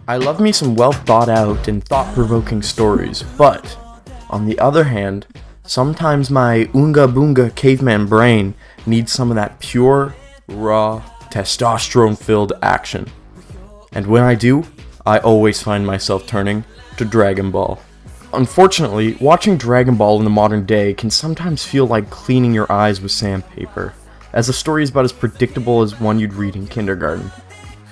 I love me some well thought out and thought-provoking stories, but, on the other hand, sometimes my Oonga Boonga caveman brain needs some of that pure, raw, testosterone-filled action. And when I do, I always find myself turning to Dragon Ball. Unfortunately, watching Dragon Ball in the modern day can sometimes feel like cleaning your eyes with sandpaper, as the story is about as predictable as one you'd read in kindergarten.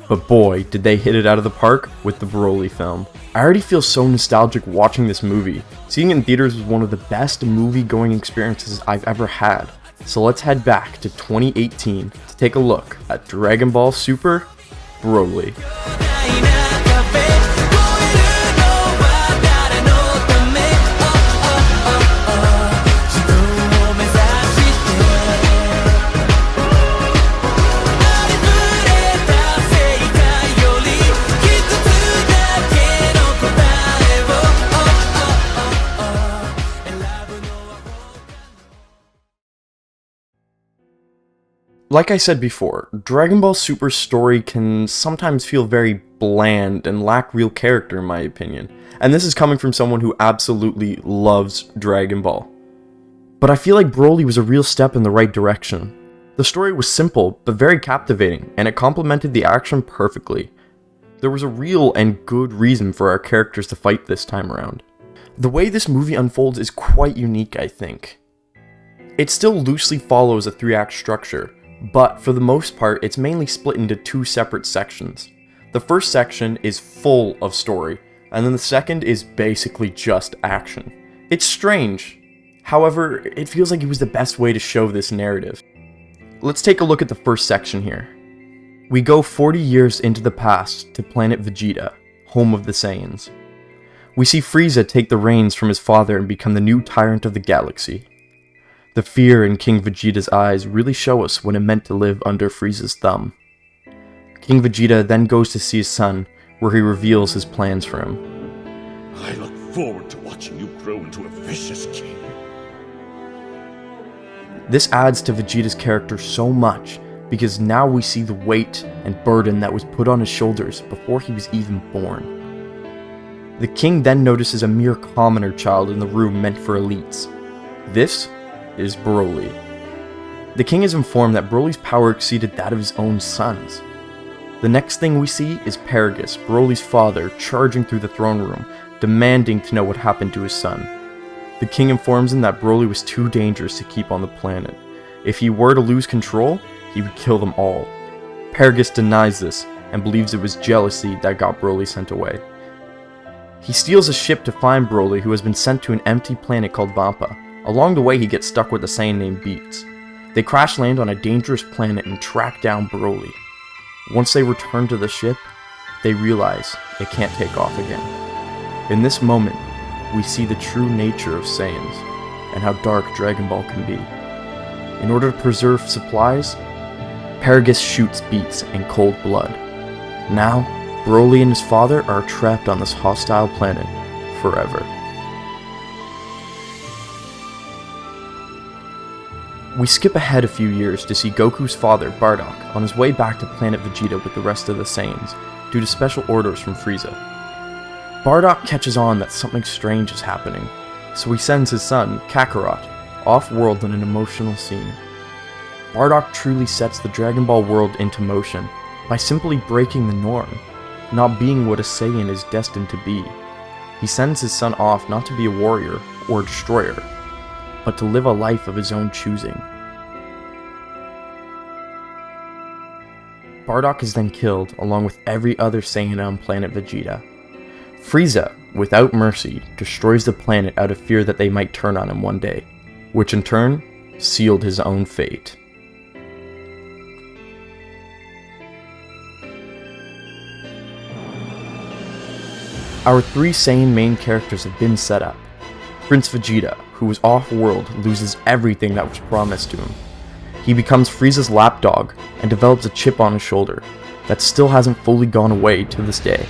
But boy, did they hit it out of the park with the Broly film. I already feel so nostalgic watching this movie. Seeing it in theaters was one of the best movie-going experiences I've ever had. So let's head back to 2018 to take a look at Dragon Ball Super Broly. Like I said before, Dragon Ball Super's story can sometimes feel very bland and lack real character in my opinion, and this is coming from someone who absolutely loves Dragon Ball. But I feel like Broly was a real step in the right direction. The story was simple, but very captivating, and it complemented the action perfectly. There was a real and good reason for our characters to fight this time around. The way this movie unfolds is quite unique, I think. It still loosely follows a 3-act structure, but for the most part, it's mainly split into 2 separate sections. The first section is full of story, and then the second is basically just action. It's strange, however, it feels like it was the best way to show this narrative. Let's take a look at the first section here. We go 40 years into the past to planet Vegeta, home of the Saiyans. We see Frieza take the reins from his father and become the new tyrant of the galaxy. The fear in King Vegeta's eyes really show us what it meant to live under Frieza's thumb. King Vegeta then goes to see his son, where he reveals his plans for him. I look forward to watching you grow into a vicious king. This adds to Vegeta's character so much, because now we see the weight and burden that was put on his shoulders before he was even born. The king then notices a mere commoner child in the room meant for elites. This is Broly. The king is informed that Broly's power exceeded that of his own sons. The next thing we see is Paragus, Broly's father, charging through the throne room, demanding to know what happened to his son. The king informs him that Broly was too dangerous to keep on the planet. If he were to lose control, he would kill them all. Paragus denies this and believes it was jealousy that got Broly sent away. He steals a ship to find Broly, who has been sent to an empty planet called Vampa. Along the way, he gets stuck with a Saiyan named Beats. They crash land on a dangerous planet and track down Broly. Once they return to the ship, they realize they can't take off again. In this moment, we see the true nature of Saiyans, and how dark Dragon Ball can be. In order to preserve supplies, Paragus shoots Beats in cold blood. Now, Broly and his father are trapped on this hostile planet forever. We skip ahead a few years to see Goku's father, Bardock, on his way back to planet Vegeta with the rest of the Saiyans, due to special orders from Frieza. Bardock catches on that something strange is happening, so he sends his son, Kakarot, off-world in an emotional scene. Bardock truly sets the Dragon Ball world into motion, by simply breaking the norm, not being what a Saiyan is destined to be. He sends his son off not to be a warrior or a destroyer, but to live a life of his own choosing. Bardock is then killed along with every other Saiyan on planet Vegeta. Frieza, without mercy, destroys the planet out of fear that they might turn on him one day, which in turn sealed his own fate. Our 3 Saiyan main characters have been set up. Prince Vegeta, who was off-world, loses everything that was promised to him. He becomes Frieza's lapdog and develops a chip on his shoulder that still hasn't fully gone away to this day.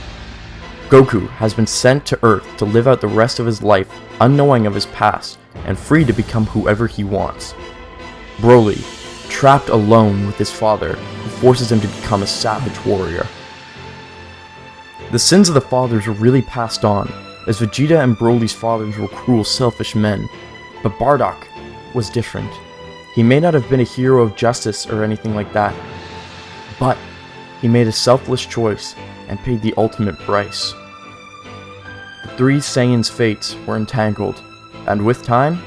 Goku has been sent to Earth to live out the rest of his life unknowing of his past and free to become whoever he wants. Broly, trapped alone with his father, who forces him to become a savage warrior. The sins of the fathers were really passed on, as Vegeta and Broly's fathers were cruel, selfish men, but Bardock was different. He may not have been a hero of justice or anything like that, but he made a selfless choice and paid the ultimate price. The three Saiyans' fates were entangled, and with time,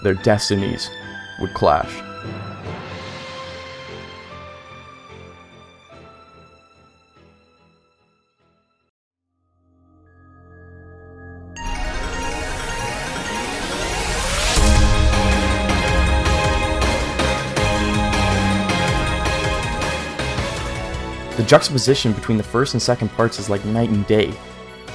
their destinies would clash. The juxtaposition between the first and second parts is like night and day.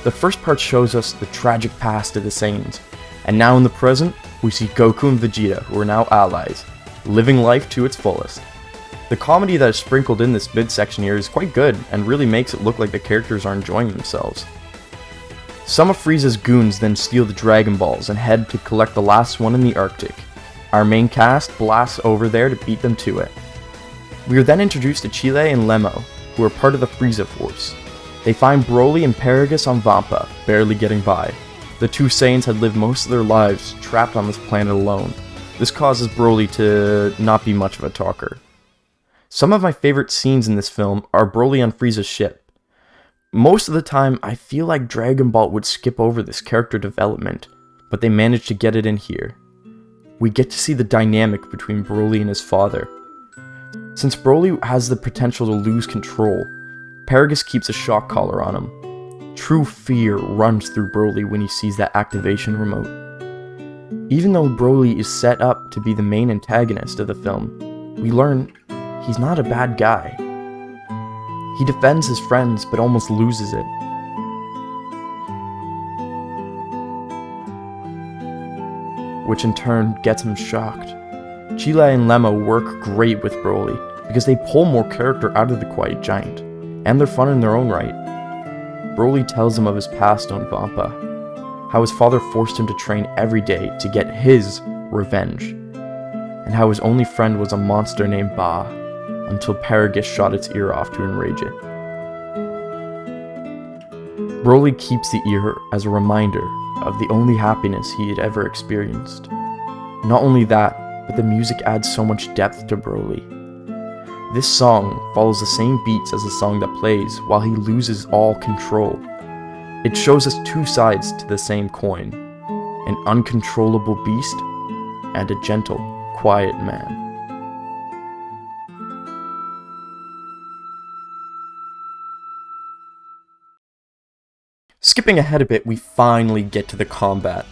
The first part shows us the tragic past of the Saiyans, and now in the present, we see Goku and Vegeta, who are now allies, living life to its fullest. The comedy that is sprinkled in this midsection here is quite good, and really makes it look like the characters are enjoying themselves. Some of Frieza's goons then steal the Dragon Balls and head to collect the last one in the Arctic. Our main cast blasts over there to beat them to it. We are then introduced to Chile and Lemo, who are part of the Frieza Force. They find Broly and Paragus on Vampa, barely getting by. The two Saiyans had lived most of their lives trapped on this planet alone. This causes Broly to not be much of a talker. Some of my favorite scenes in this film are Broly on Frieza's ship. Most of the time, I feel like Dragon Ball would skip over this character development, but they managed to get it in here. We get to see the dynamic between Broly and his father. Since Broly has the potential to lose control, Paragus keeps a shock collar on him. True fear runs through Broly when he sees that activation remote. Even though Broly is set up to be the main antagonist of the film, we learn he's not a bad guy. He defends his friends but almost loses it. Which in turn gets him shocked. Chile and Lemo work great with Broly because they pull more character out of the Quiet Giant, and they're fun in their own right. Broly tells him of his past on Vampa, how his father forced him to train every day to get his revenge, and how his only friend was a monster named Ba, until Paragus shot its ear off to enrage it. Broly keeps the ear as a reminder of the only happiness he had ever experienced. Not only that, but the music adds so much depth to Broly. This song follows the same beats as the song that plays while he loses all control. It shows us two sides to the same coin, an uncontrollable beast and a gentle, quiet man. Skipping ahead a bit, we finally get to the combat.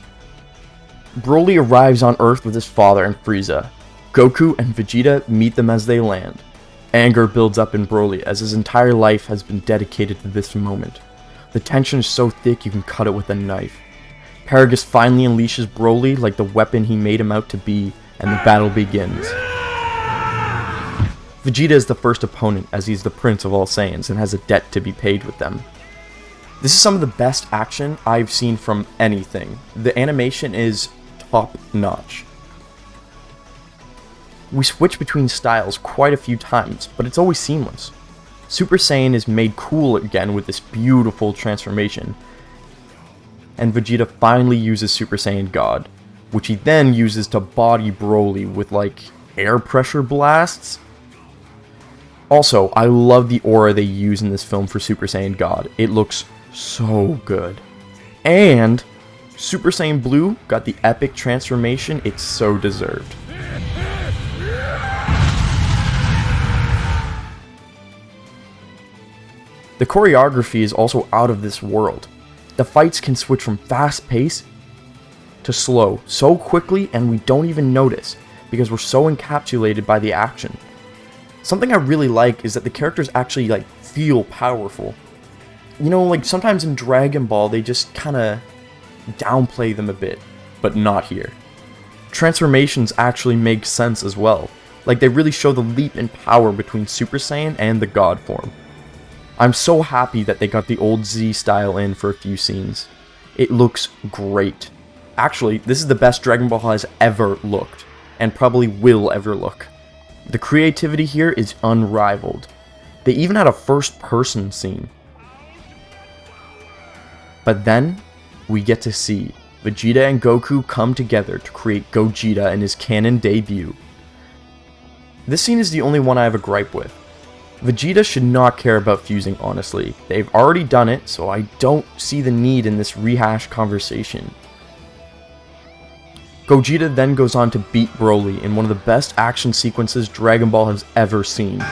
Broly arrives on Earth with his father and Frieza. Goku and Vegeta meet them as they land. Anger builds up in Broly as his entire life has been dedicated to this moment. The tension is so thick you can cut it with a knife. Paragus finally unleashes Broly like the weapon he made him out to be, and the battle begins. Vegeta is the first opponent as he's the prince of all Saiyans and has a debt to be paid with them. This is some of the best action I've seen from anything. The animation is top notch. We switch between styles quite a few times, but it's always seamless. Super Saiyan is made cool again with this beautiful transformation, and Vegeta finally uses Super Saiyan God, which he then uses to body Broly with like air pressure blasts. Also, I love the aura they use in this film for Super Saiyan God. It looks so good. And Super Saiyan Blue got the epic transformation it's so deserved. The choreography is also out of this world. The fights can switch from fast pace to slow so quickly and we don't even notice because we're so encapsulated by the action. Something I really like is that the characters actually like feel powerful. You know, like sometimes in Dragon Ball they just kind of downplay them a bit, but not here. Transformations actually make sense as well. Like they really show the leap in power between Super Saiyan and the God form. I'm so happy that they got the old Z style in for a few scenes. It looks great. Actually, this is the best Dragon Ball has ever looked, and probably will ever look. The creativity here is unrivaled. They even had a first-person scene. But then, we get to see Vegeta and Goku come together to create Gogeta in his canon debut. This scene is the only one I have a gripe with. Vegeta should not care about fusing, honestly. They've already done it, so I don't see the need in this rehash conversation. Gogeta then goes on to beat Broly in one of the best action sequences Dragon Ball has ever seen.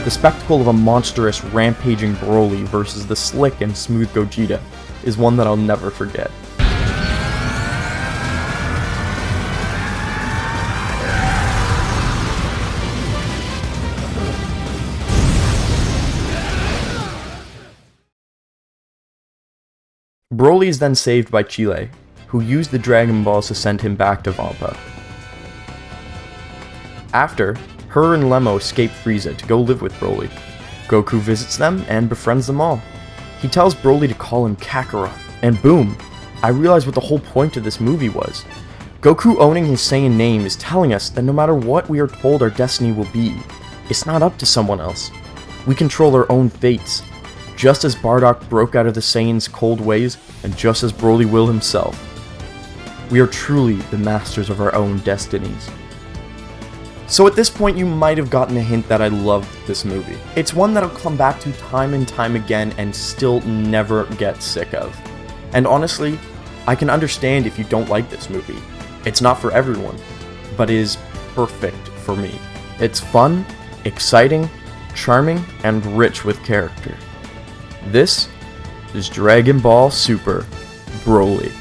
The spectacle of a monstrous, rampaging Broly versus the slick and smooth Gogeta is one that I'll never forget. Broly is then saved by Chile, who used the Dragon Balls to send him back to Vampa. After, her and Lemmo escape Frieza to go live with Broly. Goku visits them and befriends them all. He tells Broly to call him Kakarot, and boom, I realized what the whole point of this movie was. Goku owning his Saiyan name is telling us that no matter what we are told our destiny will be, it's not up to someone else. We control our own fates. Just as Bardock broke out of the Saiyan's cold ways, and just as Broly will himself. We are truly the masters of our own destinies. So at this point you might have gotten a hint that I loved this movie. It's one that I'll come back to time and time again and still never get sick of. And honestly, I can understand if you don't like this movie. It's not for everyone, but it is perfect for me. It's fun, exciting, charming, and rich with character. This is Dragon Ball Super Broly.